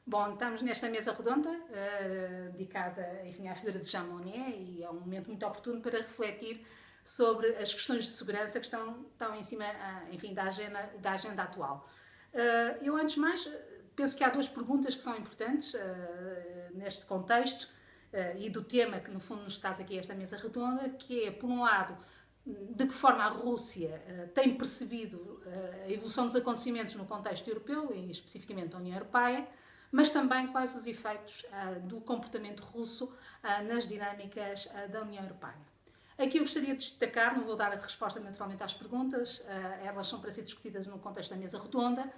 Bom, estamos nesta mesa redonda, dedicada, enfim, à figura de Jean Monnet, e é um momento muito oportuno para refletir sobre as questões de segurança que estão em cima, enfim, da agenda atual. Eu, antes de mais, penso que há duas perguntas que são importantes neste contexto e do tema que, no fundo, nos traz aqui a esta mesa redonda, que é, por um lado, de que forma a Rússia tem percebido a evolução dos acontecimentos no contexto europeu, e especificamente da União Europeia, mas também quais os efeitos do comportamento russo nas dinâmicas da União Europeia. Aqui eu gostaria de destacar, não vou dar a resposta naturalmente às perguntas, elas são para ser discutidas no contexto da mesa redonda,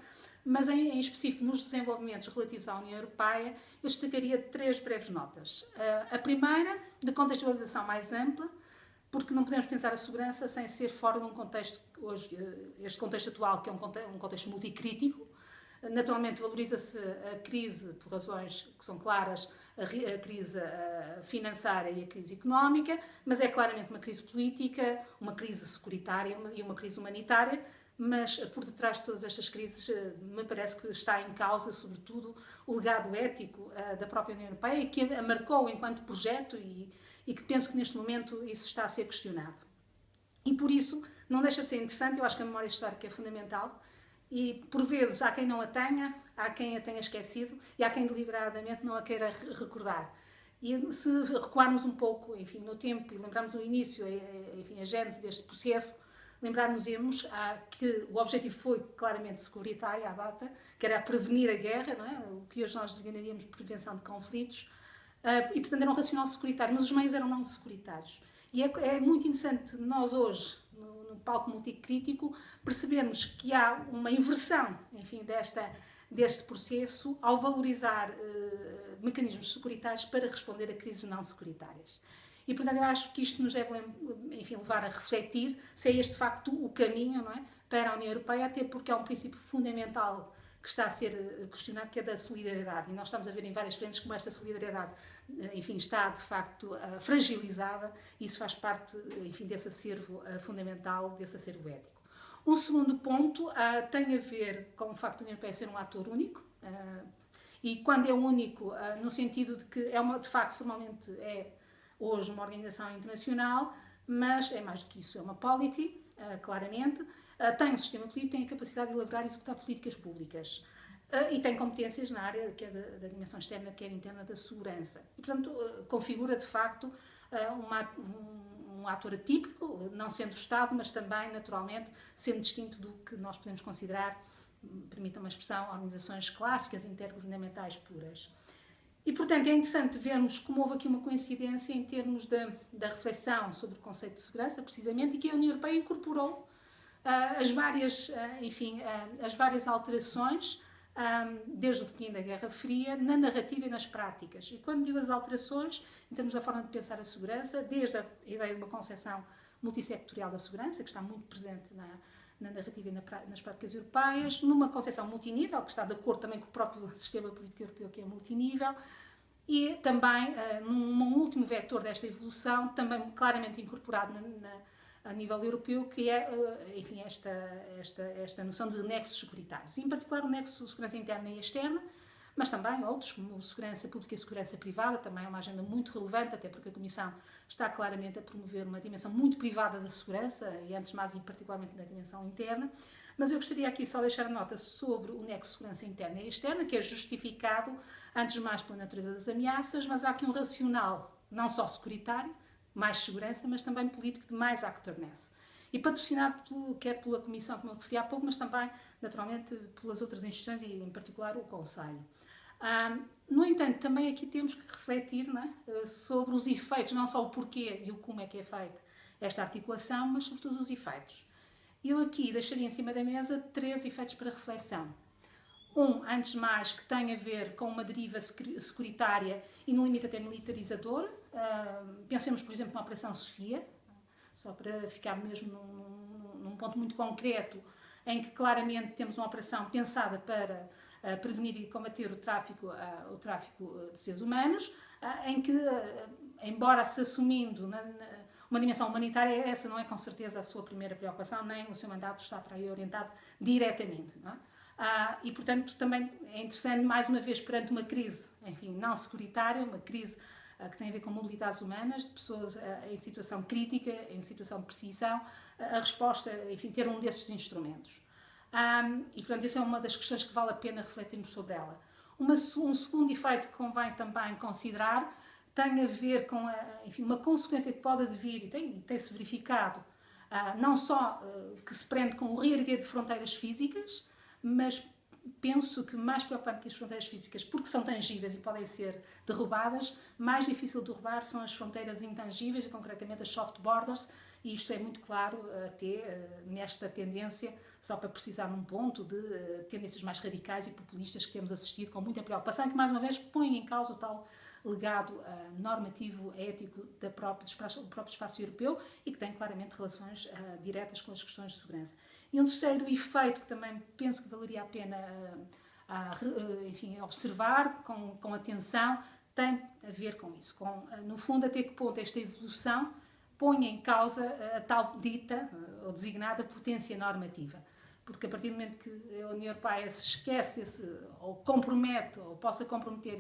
mas em específico nos desenvolvimentos relativos à União Europeia, eu destacaria três breves notas. A primeira, de contextualização mais ampla, porque não podemos pensar a segurança sem ser fora de um contexto, hoje, este contexto atual, que é um contexto multicrítico. Naturalmente valoriza-se a crise por razões que são claras, a crise financeira e a crise económica, mas é claramente uma crise política, uma crise securitária e uma crise humanitária, mas por detrás de todas estas crises me parece que está em causa, sobretudo, o legado ético da própria União Europeia, que a marcou enquanto projeto e que penso que neste momento isso está a ser questionado. E por isso não deixa de ser interessante, eu acho que a memória histórica é fundamental, e por vezes há quem não a tenha, há quem a tenha esquecido e há quem deliberadamente não a queira recordar. E se recuarmos um pouco, enfim, no tempo e lembrarmos o início, enfim, a gênese deste processo, lembrarmos-emos que o objetivo foi claramente securitário à data, que era prevenir a guerra, não é? O que hoje nós designaríamos de prevenção de conflitos, e portanto era um racional securitário, mas os meios eram não securitários. E é muito interessante nós hoje, no palco multicrítico, percebemos que há uma inversão, enfim, deste processo ao valorizar mecanismos securitários para responder a crises não securitárias. E, portanto, eu acho que isto nos deve, enfim, levar a refletir se é este, de facto, o caminho, não é, para a União Europeia, até porque é um princípio fundamental que está a ser questionado, que é da solidariedade. E nós estamos a ver em várias frentes como esta solidariedade, enfim, está, de facto, fragilizada, e isso faz parte, enfim, desse acervo fundamental, desse acervo ético. Um segundo ponto tem a ver com o facto da União Europeia ser um ator único, e quando é único, no sentido de que de facto, formalmente é hoje uma organização internacional, mas é mais do que isso, é uma polity, claramente, tem um sistema político, tem a capacidade de elaborar e executar políticas públicas e tem competências na área quer da dimensão externa, quer interna da segurança. E, portanto, configura, de facto, um ator atípico, não sendo o Estado, mas também, naturalmente, sendo distinto do que nós podemos considerar, permitam uma expressão, organizações clássicas intergovernamentais puras. E, portanto, é interessante vermos como houve aqui uma coincidência em termos da reflexão sobre o conceito de segurança, precisamente, e que a União Europeia incorporou as várias alterações desde o fim da Guerra Fria na narrativa e nas práticas. E quando digo as alterações, em termos da forma de pensar a segurança, desde a ideia de uma concepção multissectorial da segurança, que está muito presente na narrativa e nas práticas europeias, numa concepção multinível, que está de acordo também com o próprio sistema político europeu, que é multinível, e também num último vetor desta evolução, também claramente incorporado a nível europeu, que é, enfim, esta noção de nexos securitários. E, em particular, o nexo de segurança interna e externa, mas também outros, como segurança pública e segurança privada, também é uma agenda muito relevante, até porque a Comissão está claramente a promover uma dimensão muito privada da segurança, e antes mais e particularmente na dimensão interna. Mas eu gostaria aqui só de deixar nota sobre o nexo de segurança interna e externa, que é justificado, antes de mais, pela natureza das ameaças, mas há aqui um racional, não só securitário, mais segurança, mas também político de mais actorness. E patrocinado quer pela Comissão, como eu referi há pouco, mas também, naturalmente, pelas outras instituições e, em particular, o Conselho. No entanto, também aqui temos que refletir, não é, sobre os efeitos, não só o porquê e o como é que é feita esta articulação, mas sobretudo os efeitos. Eu aqui deixaria em cima da mesa 3 efeitos para reflexão. Antes de mais, que tem a ver com uma deriva securitária e, no limite, até militarizadora. Pensemos, por exemplo, na Operação Sofia, só para ficar mesmo num ponto muito concreto, em que claramente temos uma operação pensada para prevenir e combater o tráfico de seres humanos, em que, embora se assumindo uma dimensão humanitária, essa não é com certeza a sua primeira preocupação, nem o seu mandato está para aí orientado diretamente. Não é? E, portanto, também é interessante, mais uma vez, perante uma crise, enfim, não securitária, uma crise que tem a ver com mobilidades humanas, de pessoas em situação crítica, em situação de perseguição, a resposta, enfim, ter um desses instrumentos. E, portanto, isso é uma das questões que vale a pena refletirmos sobre ela. Um segundo efeito que convém também considerar tem a ver com, enfim, uma consequência que pode advir, e tem-se verificado, não só que se prende com o reerguer de fronteiras físicas, mas penso que mais preocupante que as fronteiras físicas, porque são tangíveis e podem ser derrubadas, mais difícil de derrubar são as fronteiras intangíveis, e concretamente as soft borders, e isto é muito claro até nesta tendência, só para precisar num ponto, de tendências mais radicais e populistas que temos assistido com muita preocupação, e que mais uma vez põem em causa o tal legado normativo, ético do próprio espaço europeu e que tem claramente relações diretas com as questões de segurança. E um terceiro efeito que também penso que valeria a pena enfim, observar com atenção tem a ver com isso, no fundo até que ponto esta evolução põe em causa a tal dita ou designada potência normativa. Porque a partir do momento que a União Europeia se esquece ou compromete ou possa comprometer